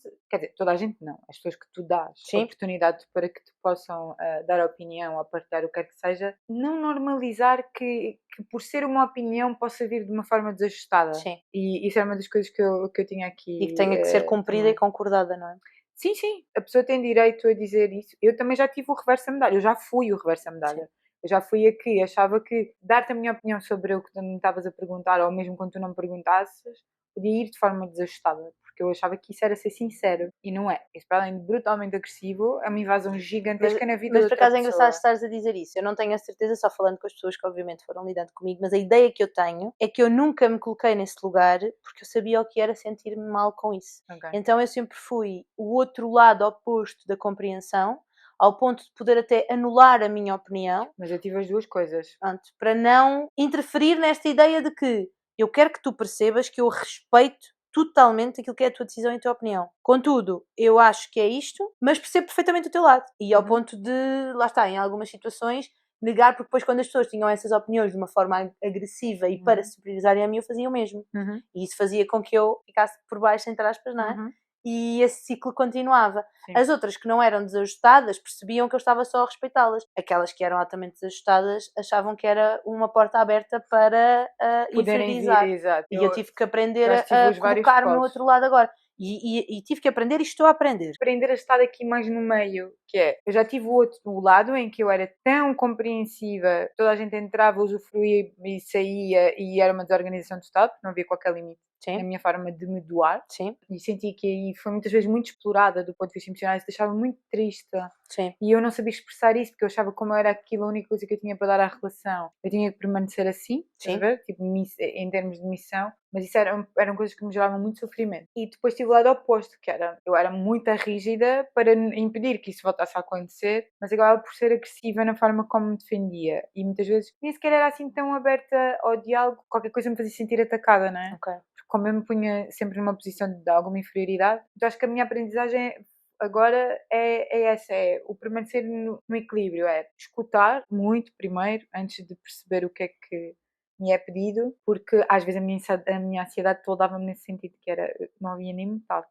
não, as pessoas que tu dás oportunidade para que te possam dar opinião ou partilhar o que quer que seja, não normalizar que por ser uma opinião possa vir de uma forma desajustada. E isso é uma das coisas que eu tinha aqui. E que tenha que ser cumprida e concordada, não é? Sim, a pessoa tem direito a dizer isso. Eu também já tive o reverso da medalha, eu já fui o reverso da medalha. Eu já fui aqui, achava que dar-te a minha opinião sobre o que tu me estavas a perguntar, ou mesmo quando tu não me perguntasses, podia ir de forma desajustada, porque eu achava que isso era ser sincero, e não é. Isso, para além de brutalmente agressivo, é uma invasão gigantesca na vida da outra pessoa. Mas por acaso é engraçado estares a dizer isso. Eu não tenho a certeza, só falando com as pessoas que obviamente foram lidando comigo, mas a ideia que eu tenho é que eu nunca me coloquei nesse lugar porque eu sabia o que era sentir-me mal com isso. Então eu sempre fui o outro lado oposto da compreensão, ao ponto de poder até anular a minha opinião. Mas eu tive as duas coisas. Pronto, para não interferir nesta ideia de que eu quero que tu percebas que eu respeito totalmente aquilo que é a tua decisão e a tua opinião. Contudo, eu acho que é isto, mas percebo perfeitamente o teu lado. E ao ponto de, lá está, em algumas situações, negar, porque depois quando as pessoas tinham essas opiniões de uma forma agressiva e para se superiorizarem a mim, eu fazia o mesmo. E isso fazia com que eu ficasse por baixo, entre aspas, não é? E esse ciclo continuava. As outras que não eram desajustadas percebiam que eu estava só a respeitá-las. Aquelas que eram altamente desajustadas achavam que era uma porta aberta para inferiorizar. E eu tive que aprender a colocar-me no outro lado agora. E tive que aprender e estou a aprender. Aprender a estar aqui mais no meio, que é, eu já tive o lado em que eu era tão compreensiva, toda a gente entrava, usufruía e saía e era uma desorganização total, porque não havia qualquer limite na minha forma de me doar. E senti que aí foi muitas vezes muito explorada do ponto de vista emocional, isso deixava muito triste. E eu não sabia expressar isso, porque eu achava como era aquilo a única coisa que eu tinha para dar à relação. Eu tinha que permanecer assim, ver? Tipo, em termos de missão. Mas isso eram coisas que me geravam muito sofrimento. E depois tive o lado oposto, que era, eu era muito rígida para impedir que isso voltasse a acontecer, mas acabava por ser agressiva na forma como me defendia. E muitas vezes nem sequer era assim tão aberta ao diálogo, qualquer coisa me fazia sentir atacada, não é? Porque como eu me punha sempre numa posição de alguma inferioridade, então acho que a minha aprendizagem agora é essa, é o permanecer no equilíbrio, é escutar muito primeiro, antes de perceber o que é que me é pedido, porque às vezes a minha ansiedade toda dava-me nesse sentido, que era, não havia nem metade.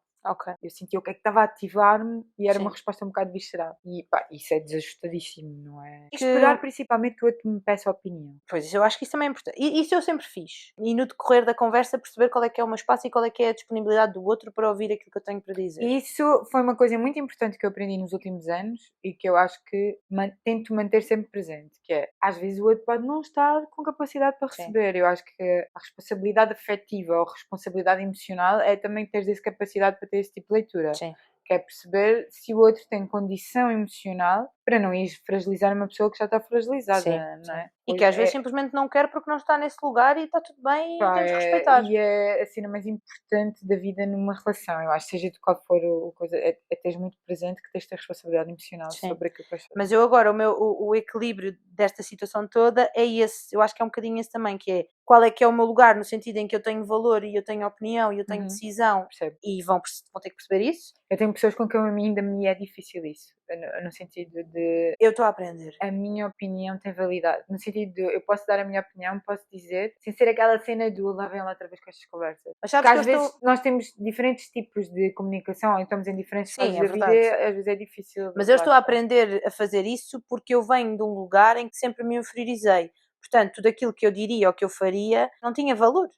Eu sentia o que é que estava a ativar-me e era uma resposta um bocado visceral. E pá, isso é desajustadíssimo, não é? E esperar principalmente que o outro me peça a opinião. Pois, eu acho que isso também é importante. E isso eu sempre fiz. E no decorrer da conversa perceber qual é que é o meu espaço e qual é que é a disponibilidade do outro para ouvir aquilo que eu tenho para dizer. E isso foi uma coisa muito importante que eu aprendi nos últimos anos e que eu acho que tento manter sempre presente, que é, às vezes o outro pode não estar com capacidade para receber. Eu acho que a responsabilidade afetiva ou responsabilidade emocional é também ter essa capacidade para ter esse tipo de leitura. Sim. Que é perceber se o outro tem condição emocional para não ir fragilizar uma pessoa que já está fragilizada, Sim, não é? E que às vezes simplesmente não quer porque não está nesse lugar e está tudo bem e temos que respeitar. E é a cena mais importante da vida numa relação, eu acho, seja de qual for o coisa, é teres muito presente que tens de ter responsabilidade emocional sobre aquilo que vais fazer. Mas eu agora, o equilíbrio desta situação toda é esse, eu acho que é um bocadinho esse também, que é qual é que é o meu lugar, no sentido em que eu tenho valor e eu tenho opinião e eu tenho decisão. Percebo. E vão ter que perceber isso. Eu tenho pessoas com quem a mim ainda me é difícil isso, no sentido de... Eu estou a aprender. A minha opinião tem validade, no sentido de eu posso dar a minha opinião, posso dizer, sem ser aquela cena do lá vem lá outra vez com estas conversas. Mas porque às vezes nós temos diferentes tipos de comunicação, ou estamos em diferentes fases da vida, às vezes é difícil. Mas eu estou a aprender a fazer isso porque eu venho de um lugar em que sempre me inferiorizei. Portanto, tudo aquilo que eu diria ou que eu faria não tinha valor.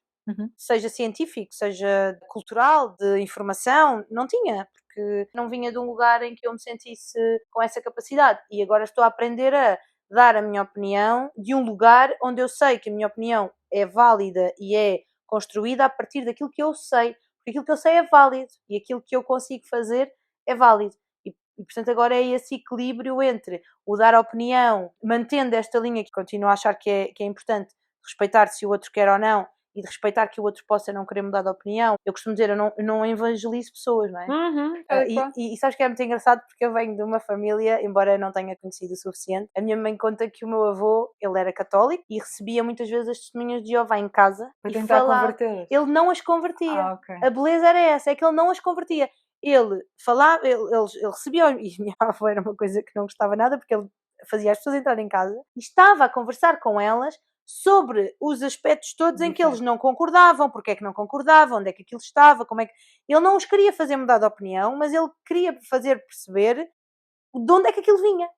Seja científico, seja cultural, de informação, não tinha, porque não vinha de um lugar em que eu me sentisse com essa capacidade. E agora estou a aprender a dar a minha opinião de um lugar onde eu sei que a minha opinião é válida e é construída a partir daquilo que eu sei, porque aquilo que eu sei é válido e aquilo que eu consigo fazer é válido. E portanto agora é esse equilíbrio entre o dar a opinião, mantendo esta linha que continuo a achar que é importante, respeitar se o outro quer ou não, e de respeitar que o outro possa não querer mudar de opinião. Eu costumo dizer, eu não evangelizo pessoas, não é? E sabes que é muito engraçado porque eu venho de uma família, embora eu não tenha conhecido o suficiente, a minha mãe conta que o meu avô, ele era católico e recebia muitas vezes as testemunhas de Jeová em casa para tentar converter. Ele não as convertia. A beleza era essa, é que ele não as convertia. Ele falava, ele recebia, e minha avó era uma coisa que não gostava nada porque ele fazia as pessoas entrarem em casa e estava a conversar com elas sobre os aspectos todos em que eles não concordavam, porque é que não concordavam, onde é que aquilo estava, como é que... Ele não os queria fazer mudar de opinião, mas ele queria fazer perceber de onde é que aquilo vinha.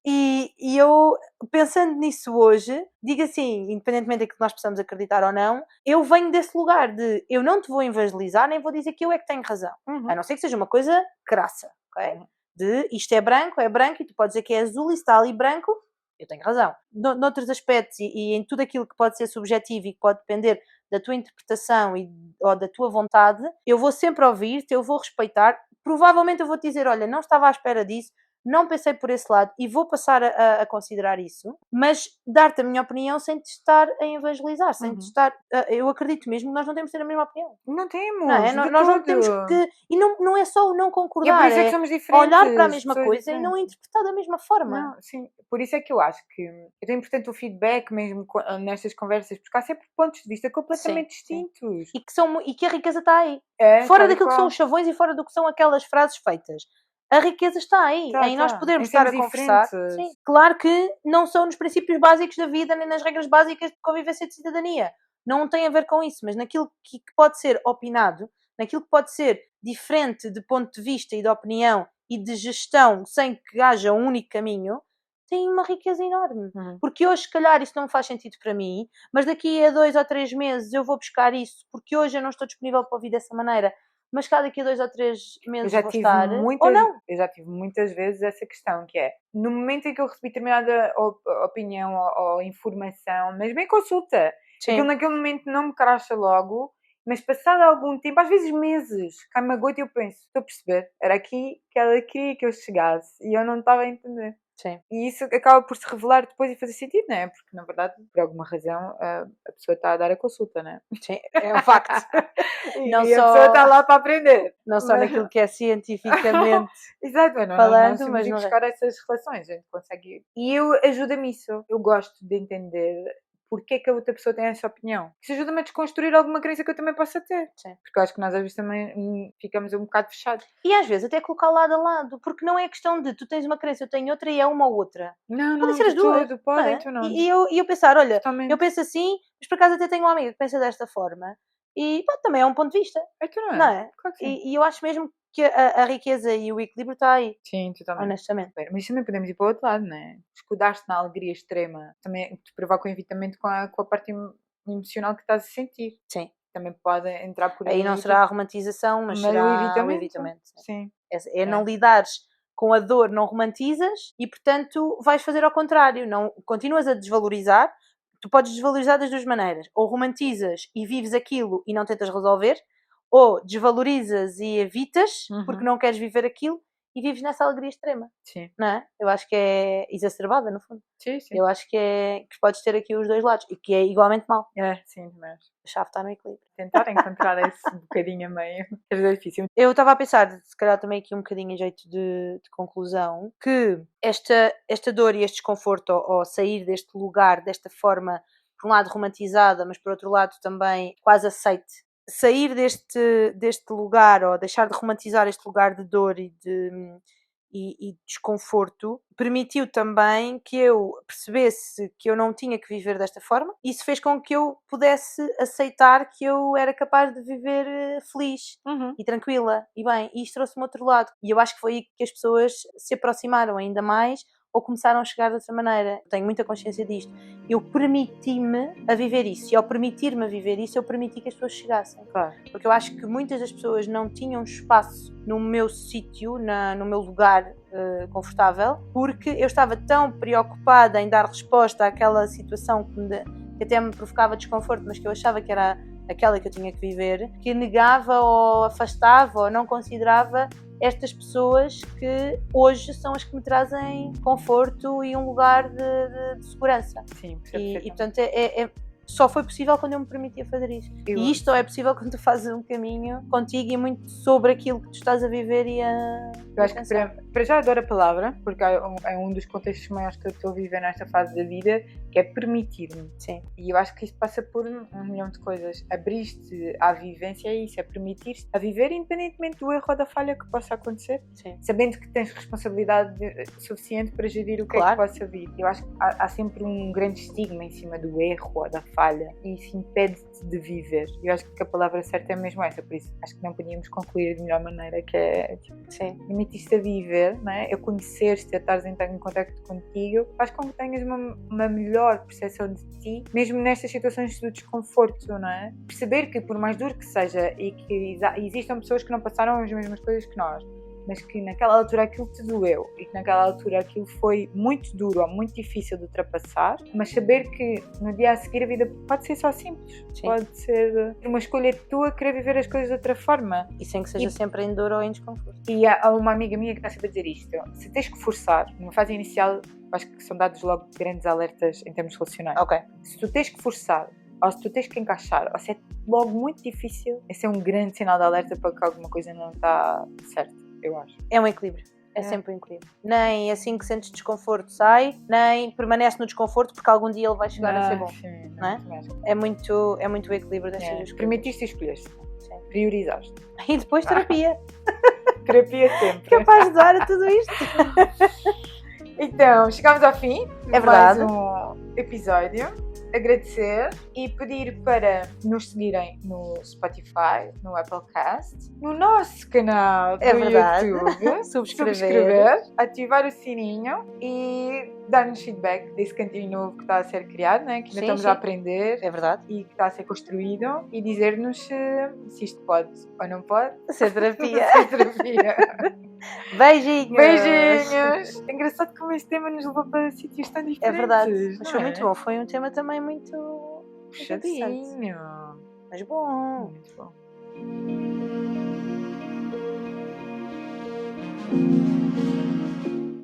E eu, pensando nisso hoje, digo assim, independentemente daquilo que nós possamos acreditar ou não, eu venho desse lugar de eu não te vou evangelizar, nem vou dizer que eu é que tenho razão. A não ser que seja uma coisa crassa, ok? De isto é branco e tu podes dizer que é azul e está ali branco, eu tenho razão. Noutros aspectos e em tudo aquilo que pode ser subjetivo e que pode depender da tua interpretação ou da tua vontade, eu vou sempre ouvir-te, eu vou respeitar. Provavelmente eu vou te dizer, olha, não estava à espera disso, não pensei por esse lado e vou passar a considerar isso, mas dar-te a minha opinião sem te estar a evangelizar, sem te estar... Eu acredito mesmo que nós não temos de ter a mesma opinião. Não temos, não é? Nós não temos que... E não é só o não concordar, por isso é que somos diferentes, olhar para a mesma coisa e não interpretar da mesma forma. Não, sim, por isso é que eu acho que é importante o feedback mesmo nestas conversas, porque há sempre pontos de vista completamente distintos. E que a riqueza está aí. Fora daquilo que são os chavões e fora do que são aquelas frases feitas. A riqueza está aí, em nós podermos estar a conversar. Sim. Claro que não são nos princípios básicos da vida, nem nas regras básicas de convivência de cidadania. Não tem a ver com isso, mas naquilo que pode ser opinado, naquilo que pode ser diferente de ponto de vista e de opinião e de gestão, sem que haja um único caminho, tem uma riqueza enorme. Porque hoje, se calhar, isso não faz sentido para mim, mas daqui a 2 ou 3 meses eu vou buscar isso, porque hoje eu não estou disponível para ouvir dessa maneira, mas cá daqui a 2 ou 3 meses vou estar, ou não. Eu já tive muitas vezes essa questão, que é, no momento em que eu recebi determinada opinião ou informação, mesmo em consulta, aquilo naquele momento não me cracha logo, mas passado algum tempo, às vezes meses, cai-me a gota e eu penso, estou a perceber, era aqui que ela queria que eu chegasse e eu não estava a entender. Sim. E isso acaba por se revelar depois e fazer sentido, não é? Porque, na verdade, por alguma razão, a pessoa está a dar a consulta, não é? Sim, é um facto. E a pessoa está lá para aprender. Não só naquilo que é cientificamente Exato, falando, mas não buscar essas relações, a gente consegue... E ajuda-me isso. Eu gosto de entender porque é que a outra pessoa tem essa opinião. Isso ajuda-me a desconstruir alguma crença que eu também possa ter. Sim. Porque eu acho que nós às vezes também ficamos um bocado fechados. E às vezes até colocar lado a lado, porque não é questão de tu tens uma crença, eu tenho outra e é uma ou outra. Não, podem ser as duas. Podem, tu não. E eu pensar, olha, Totalmente. eu penso assim, mas por acaso até tenho uma amiga que pensa desta forma. E pá, também é um ponto de vista. Não é? Claro que sim. E eu acho mesmo que a riqueza e o equilíbrio está aí. Sim, totalmente. Honestamente. Mas também podemos ir para o outro lado, não é? Escudar-te na alegria extrema também te provoca um evitamento com a parte emocional que estás a sentir. Sim. Também pode entrar por aí. Aí não será a romantização, mas será o evitamento. Sim. É não lidares com a dor, não romantizas e, portanto, vais fazer ao contrário. Não, continuas a desvalorizar. Tu podes desvalorizar das duas maneiras. Ou romantizas e vives aquilo e não tentas resolver, ou desvalorizas e evitas porque Uhum. não queres viver aquilo e vives nessa alegria extrema, Sim. não é? Eu acho que é exacerbada, no fundo. Sim, sim. Eu acho que podes ter aqui os dois lados e que é igualmente mau. Sim, mas A chave está no equilíbrio. tentar encontrar esse bocadinho a meio é difícil. Eu estava a pensar, se calhar também aqui um bocadinho em jeito de conclusão, que esta dor e este desconforto ao sair deste lugar, desta forma, por um lado romantizada, mas por outro lado também quase aceite, sair deste lugar ou deixar de romantizar este lugar de dor e desconforto, permitiu também que eu percebesse que eu não tinha que viver desta forma. Isso fez com que eu pudesse aceitar que eu era capaz de viver feliz e tranquila e bem, e isto trouxe-me outro lado. E eu acho que foi aí que as pessoas se aproximaram ainda mais ou começaram a chegar de outra maneira. Tenho muita consciência disto. Eu permiti-me a viver isso. E ao permitir-me a viver isso, eu permiti que as pessoas chegassem. Claro. Porque eu acho que muitas das pessoas não tinham espaço no meu sítio, no meu lugar confortável, porque eu estava tão preocupada em dar resposta àquela situação que até me provocava desconforto, mas que eu achava que era aquela que eu tinha que viver, que negava ou afastava ou não considerava estas pessoas que hoje são as que me trazem conforto e um lugar de segurança. Sim, e portanto só foi possível quando eu me permitia fazer isso. E isto só é possível quando tu fazes um caminho contigo e muito sobre aquilo que tu estás a viver e a Eu acho que para já adoro a palavra, porque é um dos contextos maiores que eu estou a viver nesta fase da vida, que é permitir-me. Sim. E eu acho que isso passa por um milhão de coisas. Abrir-te à vivência é isso, é permitir-te a viver independentemente do erro ou da falha que possa acontecer. Sim. Sabendo que tens responsabilidade suficiente para gerir o que é que possa vir. Eu acho que há sempre um grande estigma em cima do erro ou da falha e isso impede-te de viver. Eu acho que a palavra certa é mesmo essa, por isso acho que não podíamos concluir de melhor maneira, que é tipo, permitir-te a viver, não é? A conhecer-te, a estares em contacto contigo, faz com que tenhas uma melhor percepção de ti, mesmo nestas situações de desconforto, não é? Perceber que por mais duro que seja e que existam pessoas que não passaram as mesmas coisas que nós, mas que naquela altura aquilo te doeu e que naquela altura aquilo foi muito duro ou muito difícil de ultrapassar, mas saber que no dia a seguir a vida pode ser só simples. Sim. Pode ser uma escolha tua querer viver as coisas de outra forma. E sem que seja sempre em dor ou em desconforto. E há uma amiga minha que está sempre a dizer isto: se tens que forçar, numa fase inicial, acho que são dados logo grandes alertas em termos relacionais. Ok. Se tu tens que forçar, ou se tu tens que encaixar, ou se é logo muito difícil, esse é um grande sinal de alerta para que alguma coisa não está certa. Eu acho. É um equilíbrio. É sempre um equilíbrio. Nem assim que sentes desconforto sai, nem permanece no desconforto porque algum dia ele vai chegar a ser bom. Sim, não é? É muito o equilíbrio destas duas coisas. Permitiste e escolheste. Priorizaste. E depois terapia. Terapia sempre. Capaz de dar a tudo isto. Então, chegámos ao fim de verdade. mais um episódio. Agradecer e pedir para nos seguirem no Spotify, no Applecast, no nosso canal do YouTube, subscrever, ativar o sininho e dar-nos feedback desse cantinho novo que está a ser criado, né? Que ainda estamos a aprender e que está a ser construído e dizer-nos se isto pode ou não pode ser terapia. Beijinhos! Beijinhos! É engraçado como este tema nos levou para sítios tão diferentes. É verdade, mas foi muito bom. Foi um tema também muito puxadinho. Mas bom. Muito bom.